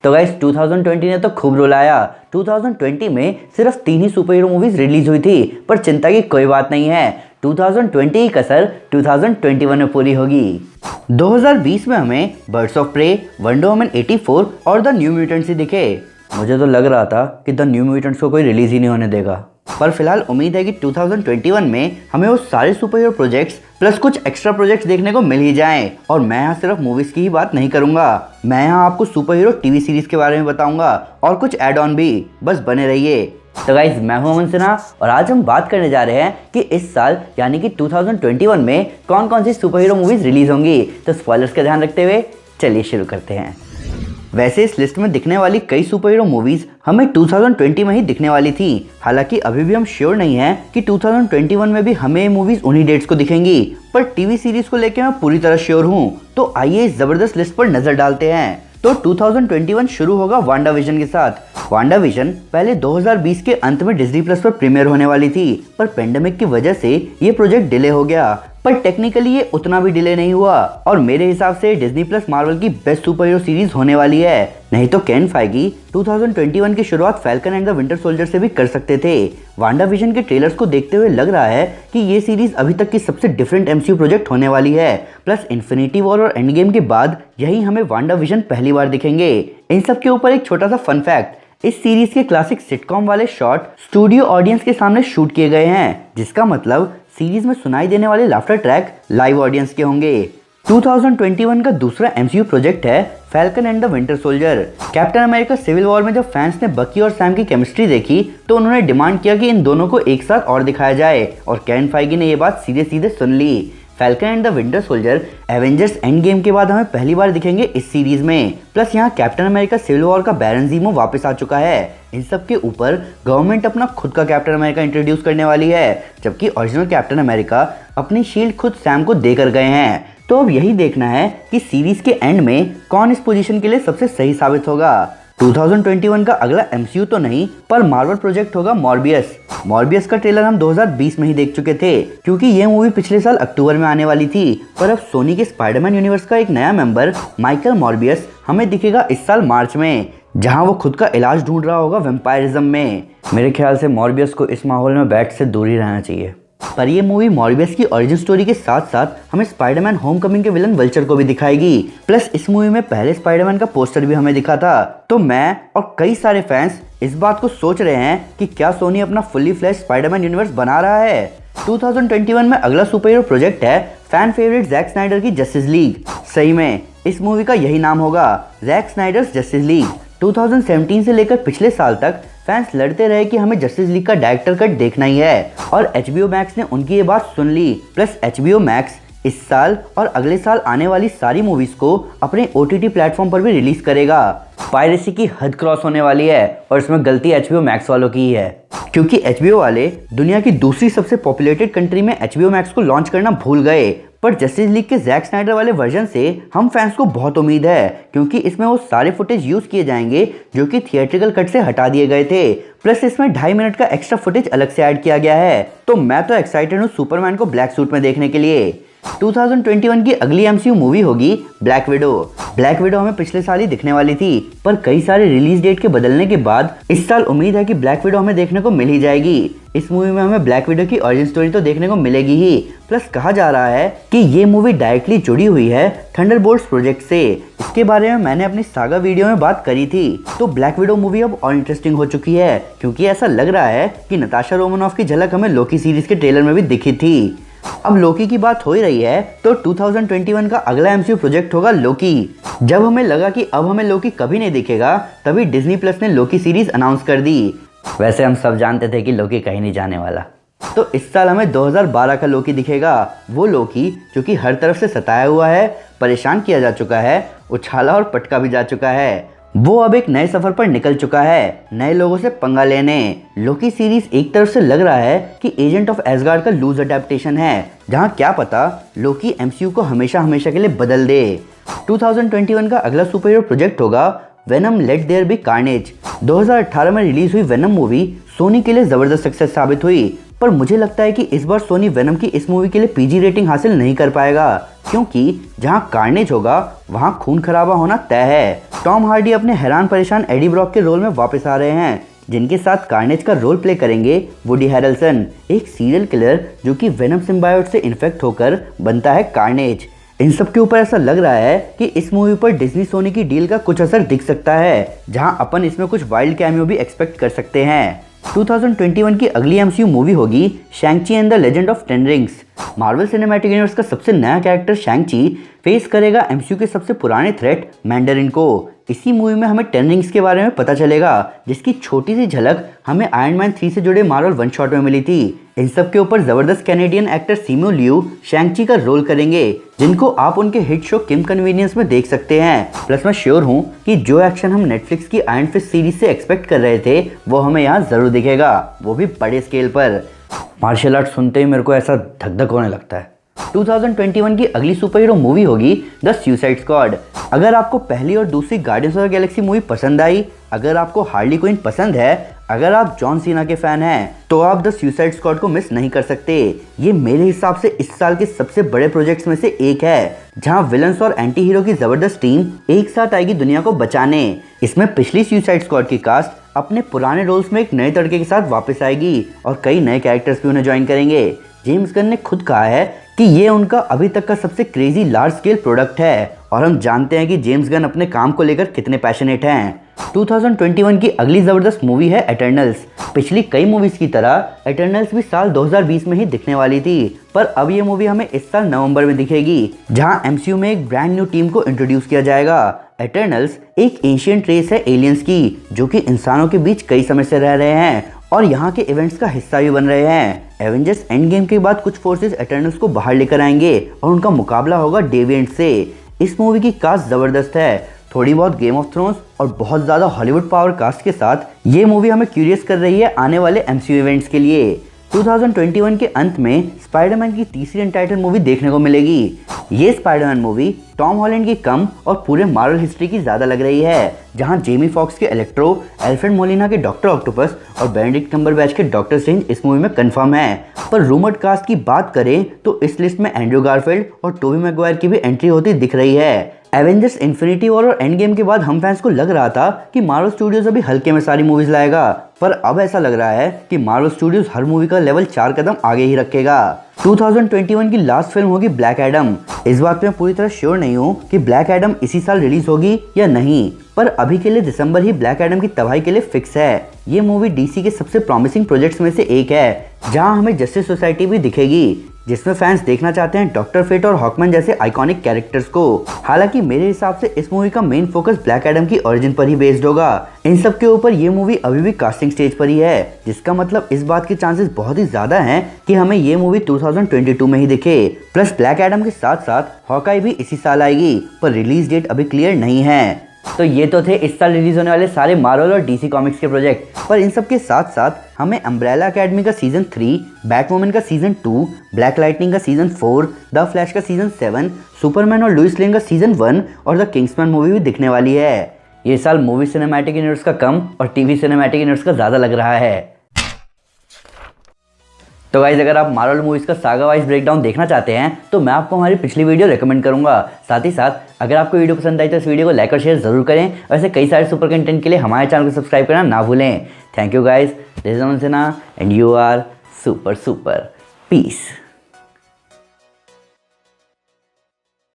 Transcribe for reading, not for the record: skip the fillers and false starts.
तो गाइस 2020 ने तो खूब रुलाया। 2020 में सिर्फ 3 ही सुपर हीरो मूवीज रिलीज हुई थी, पर चिंता की कोई बात नहीं है। 2020 की कसर 2021 में पूरी होगी। 2020 में हमें birds of prey, wonder woman 84 और द न्यू म्यूटेंट्स ही दिखे। मुझे तो लग रहा था कि द न्यू म्यूटेंट्स को कोई रिलीज ही नहीं होने देगा, पर फिलहाल उम्मीद है कि 2021 में हमें वो सारे सुपर हीरो प्रोजेक्ट्स प्लस कुछ एक्स्ट्रा प्रोजेक्ट्स देखने को मिल ही जाएं। और मैं यहाँ सिर्फ मूवीज की ही बात नहीं करूंगा, मैं यहाँ आपको सुपर हीरो टीवी सीरीज के बारे में बताऊंगा और कुछ एड ऑन भी। बस बने रहिए। तो गाइज, मैं हूं अमन सिन्हा और आज हम बात करने जा रहे हैं कि इस साल यानी कि 2021 में कौन कौन सी सुपर हीरो मूवीज रिलीज होंगी। तो स्पॉयलर्स का ध्यान रखते हुए चलिए शुरू करते हैं। वैसे इस लिस्ट में दिखने वाली कई सुपर हीरो मूवीज हमें 2020 में ही दिखने वाली थी। हालांकि अभी भी हम श्योर नहीं हैं कि 2021 में भी हमें मूवीज उन्हीं डेट्स को दिखेंगी, पर टीवी सीरीज को लेकर मैं पूरी तरह श्योर हूं। तो आइए इस जबरदस्त लिस्ट पर नजर डालते हैं। तो 2021 शुरू होगा वांडा विजन के साथ। वांडा विजन पहले 2020 के अंत में डिज्नी प्लस पर प्रीमियर होने वाली थी, पर पेंडेमिक की वजह से ये प्रोजेक्ट डिले हो गया। पर टेक्निकली ये उतना भी डिले नहीं हुआ और मेरे हिसाब से डिज्नी प्लस मार्वल की बेस्ट सुपर हीरो सीरीज होने वाली है। नहीं तो केविन फाइगी 2021 की शुरुआत falcon and the Winter soldier से भी कर सकते थे। वांडा विजन के ट्रेलर्स को देखते हुए लग रहा है कि ये सीरीज अभी तक की सबसे डिफरेंट एमसीयू प्रोजेक्ट होने वाली है। प्लस इन्फिनिटी वॉर और एंड गेम के बाद यही हमें वांडा विजन पहली बार दिखेंगे। इन सब के ऊपर एक छोटा सा फन फैक्ट, इस सीरीज के क्लासिक सिटकॉम वाले शॉट स्टूडियो ऑडियंस के सामने शूट किए गए हैं, जिसका मतलब सीरीज में सुनाई देने वाले लाफ्टर ट्रैक लाइव ऑडियंस के होंगे। 2021 का दूसरा एमसीयू प्रोजेक्ट है Falcon and the Winter Soldier. Captain America Civil War में जब फैंस ने बकी और सैम की केमिस्ट्री देखी तो उन्होंने डिमांड किया कि इन दोनों को एक साथ और दिखाया जाए, और केविन फाइगी ने ये बात सीधे सीधे सुन ली। Falcon and the Winter Soldier Avengers Endgame के बाद हमें पहली बार दिखेंगे इस सीरीज में। प्लस यहाँ कैप्टन अमेरिका सिविल वॉर का बैरन ज़ीमो वापस आ चुका है। इन सब के ऊपर गवर्नमेंट अपना खुद का कैप्टन अमेरिका इंट्रोड्यूस करने वाली है, जबकि ओरिजिनल कैप्टन अमेरिका अपनी शील्ड खुद सैम को देकर गए हैं। तो अब यही देखना है कि सीरीज के एंड में कौन इस पोजीशन के लिए सबसे सही साबित होगा। 2021 का अगला एमसीयू तो नहीं, पर मार्वल प्रोजेक्ट होगा मॉर्बियस। मॉर्बियस का ट्रेलर हम 2020 में ही देख चुके थे, क्योंकि ये मूवी पिछले साल अक्टूबर में आने वाली थी। पर अब सोनी के स्पाइडरमैन यूनिवर्स का एक नया मेंबर माइकल मॉर्बियस हमें दिखेगा इस साल मार्च में, जहां वो खुद का इलाज ढूंढ रहा होगा वैम्पायरिज्म में। मेरे ख्याल से मॉर्बियस को इस माहौल में बैट से दूर ही रहना चाहिए। पर ये मूवी मॉर्बियस की ओरिजिन स्टोरी के साथ साथ हमें स्पाइडरमैन होमकमिंग के विलन वल्चर को भी दिखाएगी। प्लस इस मूवी में पहले स्पाइडरमैन का पोस्टर भी हमें दिखा था। तो मैं और कई सारे फैंस इस बात को सोच रहे हैं कि क्या सोनी अपना फुल्ली फ्लैश स्पाइडरमैन यूनिवर्स बना रहा है। 2021 में अगला सुपर हीरो प्रोजेक्ट है फैन फेवरेट जैक स्नाइडर की जस्टिस लीग। सही में इस मूवी का यही नाम होगा, जैक स्नाइडर्स जस्टिस लीग। 2017 से लेकर पिछले साल तक फैंस लड़ते रहे कि हमें जस्टिस लीग का डायरेक्टर कट देखना ही है, और HBO मैक्स ने उनकी ये बात सुन ली। प्लस HBO मैक्स इस साल और अगले साल आने वाली सारी मूवीज को अपने OTT प्लेटफॉर्म पर भी रिलीज करेगा। पायरेसी की हद क्रॉस होने वाली है और इसमें गलती HBO मैक्स वालों की ही है, क्योंकि HBO वाले दुनिया की दूसरी सबसे पॉपुलेटेड कंट्री में HBO मैक्स को लॉन्च करना भूल गए। पर जस्टिस लीग के जैक स्नाइडर वाले वर्जन से हम फैंस को बहुत उम्मीद है, क्योंकि इसमें वो सारे फुटेज यूज किए जाएंगे जो कि थिएट्रिकल कट से हटा दिए गए थे। प्लस इसमें 2.5 मिनट का एक्स्ट्रा फुटेज अलग से ऐड किया गया है। तो मैं तो एक्साइटेड हूँ सुपरमैन को ब्लैक सूट में देखने के लिए। 2021 की अगली एमसीयू मूवी होगी ब्लैक विडो। ब्लैक विडो हमें पिछले साल ही दिखने वाली थी, पर कई सारे रिलीज डेट के बदलने के बाद इस साल उम्मीद है कि ब्लैक विडो हमें देखने को मिल ही जाएगी। इस मूवी में हमें ब्लैक विडो की ओरिजिन स्टोरी तो देखने को मिलेगी ही। प्लस कहा जा रहा है कि ये मूवी डायरेक्टली जुड़ी हुई है थंडरबोल्ट्स प्रोजेक्ट से। इसके बारे में मैंने अपनी सागा वीडियो में बात करी थी। तो ब्लैक विडो मूवी अब और इंटरेस्टिंग हो चुकी है, क्योंकि ऐसा लग रहा है कि नताशा रोमानॉफ की झलक हमें लोकी सीरीज के ट्रेलर में भी दिखी थी। अब लोकी की बात हो ही रही है, तो 2021 का अगला एमसीयू प्रोजेक्ट होगा लोकी। जब हमें लगा कि अब हमें लोकी कभी नहीं दिखेगा, तभी डिज्नी प्लस ने लोकी सीरीज अनाउंस कर दी। वैसे हम सब जानते थे कि लोकी कहीं नहीं जाने वाला। तो इस साल हमें 2012 का लोकी दिखेगा, वो लोकी जो कि हर तरफ से सताया हुआ है, परेशान किया जा चुका है, उछाला और पटका भी जा चुका है। वो अब एक नए सफर पर निकल चुका है, नए लोगों से पंगा लेने। लोकी सीरीज एक तरफ से लग रहा है कि एजेंट ऑफ एसगार्ड का लूज अडेप्टेशन है, जहां क्या पता लोकी एमसीयू को हमेशा हमेशा के लिए बदल दे। 2021 का अगला सुपर हीरो प्रोजेक्ट होगा Venom let there be Carnage. 2018 में रिलीज हुई वेनम मूवी सोनी के लिए जबरदस्त सक्सेस साबित हुई, पर मुझे लगता है कि इस बार सोनी वेनम की इस मूवी के लिए PG रेटिंग हासिल नहीं कर पाएगा, क्योंकि जहां कार्नेज होगा वहां खून खराबा होना तय है। टॉम हार्डी अपने हैरान परेशान एडी ब्रॉक के रोल में वापस आ रहे हैं, जिनके साथ कार्नेज का रोल प्ले करेंगे वुडी हैरेल्सन, एक सीरियल किलर जो कि वेनम सिम्बायोट से इन्फेक्ट होकर बनता है कार्नेज। इन सब के ऊपर ऐसा लग रहा है कि इस मूवी पर डिज्नी सोनी की डील का कुछ असर दिख सकता है, जहां अपन इसमें कुछ वाइल्ड कैमियो भी एक्सपेक्ट कर सकते हैं। 2021 की अगली एमसीयू मूवी होगी शैंग-ची and the legend of ten rings. Marvel cinematic universe का सबसे नया कैरेक्टर शैंग-ची फेस करेगा एमसीयू के सबसे पुराने थ्रेट मैंडरिन को। इसी मूवी में हमें टेन रिंग्स के बारे में पता चलेगा, जिसकी छोटी सी झलक हमें आयरन मैन 3 से जुड़े मार्वल वन शॉट में मिली थी। इन सब के ऊपर जबरदस्त कैनेडियन एक्टर सिमो लियू शैंग-ची का रोल करेंगे, जिनको आप उनके हिट शो किम कन्वीनियंस में देख सकते हैं। प्लस मैं श्योर हूँ कि जो एक्शन हम नेटफ्लिक्स की आयरन फिस्ट सीरीज से एक्सपेक्ट कर रहे थे वो हमें यहाँ जरूर दिखेगा, वो भी बड़े स्केल पर। मार्शल आर्ट सुनते ही मेरे को ऐसा धक धक होने लगता है। 2021 की अगली सुपर हीरो मूवी होगी द सुसाइड स्क्वाड। अगर आपको पहली और दूसरी guardians of the Galaxy movie पसंद आई, अगर आपको हार्ली क्विन पसंद है, अगर आप जॉन सीना के फैन हैं, तो आप द सुसाइड स्क्वाड को मिस नहीं कर सकते। ये मेरे हिसाब से इस साल के सबसे बड़े प्रोजेक्ट्स में से एक है, जहां विलन्स और एंटी हीरो की जबरदस्त टीम एक साथ आएगी दुनिया को बचाने। इसमें पिछली सुसाइड स्क्वाड की कास्ट अपने पुराने रोल्स में एक नए तड़के के साथ वापस आएगी और कई नए कैरेक्टर्स भी उन्हें ज्वाइन करेंगे। जेम्स गन ने खुद कहा है कि ये उनका अभी तक का सबसे क्रेजी लार्ज स्केल प्रोडक्ट है, और हम जानते हैं कि जेम्स गन अपने काम को लेकर कितने पैशनेट हैं। 2021 की अगली जबरदस्त मूवी है एटर्नल्स। पिछली कई मूवीज की तरह एटर्नल्स भी साल 2020 में ही दिखने वाली थी, पर अब ये मूवी हमें इस साल नवंबर में दिखेगी, जहां एमसीयू में एक ब्रांड न्यू टीम को इंट्रोड्यूस किया जाएगा। एटर्नल्स एक एशियंट रेस है एलियंस की, जो कि इंसानों के बीच कई समय से रह रहे हैं और यहाँ के इवेंट्स का हिस्सा भी बन रहे हैं। एवेंजर्स एंड गेम के बाद कुछ फोर्सेस एटर्नल्स को बाहर लेकर आएंगे और उनका मुकाबला होगा डेविएंट से। इस मूवी की कास्ट जबरदस्त है, थोड़ी बहुत गेम ऑफ थ्रोन्स और बहुत ज़्यादा हॉलीवुड पावर कास्ट के साथ ये मूवी हमें क्यूरियस कर रही है आने वाले एमसीयू इवेंट्स के लिए। 2021 के अंत में स्पाइडरमैन की तीसरी अनटाइटल मूवी देखने को मिलेगी। ये स्पाइडरमैन मूवी टॉम हॉलैंड की कम और पूरे मार्वल हिस्ट्री की ज़्यादा लग रही है, जहां जेमी फॉक्स के इलेक्ट्रो, एल्फ्रेड मोलिना के डॉक्टर ऑक्टोपस और बेनेडिक्ट कम्बरबैच के डॉक्टर स्ट्रेंज इस मूवी में कंफर्म है। पर रूमर्ड कास्ट की बात करें तो इस लिस्ट में एंड्रू गारफील्ड और टोबी मैगवायर की भी एंट्री होती दिख रही है। एवेंजर्स इन्फिनिटी वॉर और एंड गेम के बाद हम फैंस को लग रहा था कि मार्वल स्टूडियोज अभी हल्के में सारी मूवीज लाएगा, पर अब ऐसा लग रहा है कि मार्वल स्टूडियोज हर मूवी का लेवल 4 कदम आगे ही रखेगा। 2021 की लास्ट फिल्म होगी ब्लैक एडम। इस बात पे मैं पूरी तरह श्योर नहीं हूँ कि ब्लैक एडम इसी साल रिलीज होगी या नहीं, पर अभी के लिए दिसंबर ही ब्लैक एडम की तबाही के लिए फिक्स है। ये मूवी डीसी के सबसे प्रॉमिसिंग प्रोजेक्ट्स में से एक है, जहां हमें जस्टिस सोसाइटी भी दिखेगी, जिसमें फैंस देखना चाहते हैं डॉक्टर फेट और हॉकमैन जैसे आइकॉनिक कैरेक्टर्स को। हालांकि मेरे हिसाब से इस मूवी का मेन फोकस ब्लैक एडम की ओरिजिन पर ही बेस्ड होगा। इन सब के ऊपर ये मूवी अभी भी कास्टिंग स्टेज पर ही है, जिसका मतलब इस बात के चांसेस बहुत ही ज्यादा हैं कि हमें ये मूवी 2022 में ही दिखे। प्लस ब्लैक एडम के साथ साथ हॉकाई भी इसी साल आएगी, पर रिलीज डेट अभी क्लियर नहीं है। तो ये तो थे इस साल रिलीज होने वाले सारे मार्वल और डीसी कॉमिक्स के प्रोजेक्ट, पर इन सब के साथ साथ हमें अम्ब्रेला एकेडमी का सीजन 3, बैटवुमन का सीजन 2, ब्लैक लाइटनिंग का सीजन 4, द फ्लैश का सीजन 7, सुपरमैन और लुइस लेन का सीजन 1 और द किंग्समैन मूवी भी दिखने वाली है। ये साल मूवी सिनेमैटिक यूनिवर्स का कम और टीवी सिनेमैटिक यूनिवर्स का ज़्यादा लग रहा है। तो गाइस, अगर आप मार्वल मूवीज़ का सागा वाइज ब्रेकडाउन देखना चाहते हैं तो मैं आपको हमारी पिछली वीडियो रेकमेंड करूंगा। साथ ही साथ अगर आपको वीडियो पसंद आई तो इस वीडियो को लाइक और शेयर जरूर करें। वैसे कई सारे सुपर कंटेंट के लिए हमारे चैनल को सब्सक्राइब करना ना भूलें। Thank you guys, this is Aman Sinha and you are super super. Piece.